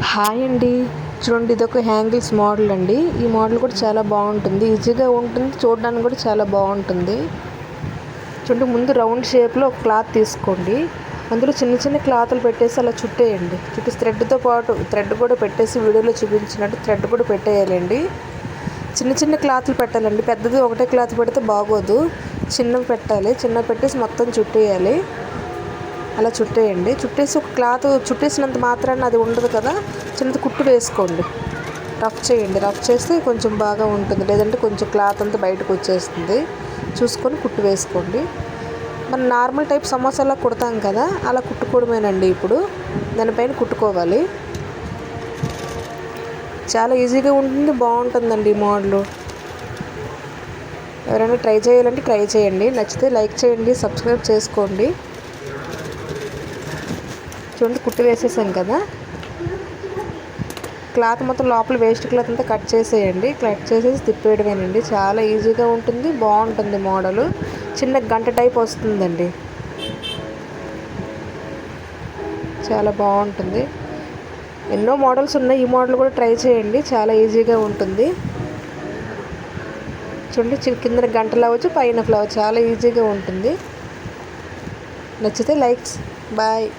Hi అండి. చూడండి, ఇదొక హ్యాంగిల్స్ మోడల్ అండి. ఈ మోడల్ కూడా చాలా బాగుంటుంది, ఈజీగా ఉంటుంది, చూడడానికి కూడా చాలా బాగుంటుంది. చూడండి, ముందు రౌండ్ షేప్లో ఒక క్లాత్ తీసుకోండి. అందులో చిన్న చిన్న క్లాతులు పెట్టేసి అలా చుట్టేయండి. థ్రెడ్తో పాటు థ్రెడ్ కూడా పెట్టేసి వీడియోలో చూపించినట్టు థ్రెడ్ కూడా పెట్టేయాలండి. చిన్న చిన్న క్లాతులు పెట్టాలండి, పెద్దది ఒకటే క్లాత్ పెడితే బాగోదు. చిన్నవి పెట్టాలి, చిన్నవి పెట్టేసి మొత్తం చుట్టేయాలి. అలా చుట్టేయండి. చుట్టేసి ఒక క్లాత్ చుట్టేసినంత మాత్రాన్ని అది ఉండదు కదా, చిన్నది కుట్టు వేసుకోండి. రఫ్ చేయండి, రఫ్ చేస్తే కొంచెం బాగా ఉంటుంది, లేదంటే కొంచెం క్లాత్ అంతా బయటకు వచ్చేస్తుంది. చూసుకొని కుట్టు వేసుకోండి. మనం నార్మల్ టైప్ సమోసాలా కుడతాం కదా, అలా కుట్టుకోవడమేనండి. ఇప్పుడు దానిపైన కుట్టుకోవాలి. చాలా ఈజీగా ఉంటుంది, బాగుంటుందండి ఈ మోడలు. ఎవరైనా ట్రై చేయాలంటే ట్రై చేయండి. నచ్చితే లైక్ చేయండి, సబ్స్క్రైబ్ చేసుకోండి. చూడండి, కుట్టు వేసేసాం కదా. క్లాత్ మొత్తం లోపల వేస్ట్ క్లాత్ అంతా కట్ చేసేయండి. కట్ చేసేసి తిప్పేయడమేనండి. చాలా ఈజీగా ఉంటుంది, బాగుంటుంది మోడలు. చిన్న గంట టైప్ వస్తుందండి, చాలా బాగుంటుంది. ఎన్నో మోడల్స్ ఉన్నాయి, ఈ మోడల్ కూడా ట్రై చేయండి, చాలా ఈజీగా ఉంటుంది. చూడండి, కింద గంటలు అవ్వచ్చు, పైన ఫ్లవర్, చాలా ఈజీగా ఉంటుంది. నచ్చితే లైక్స్. బాయ్.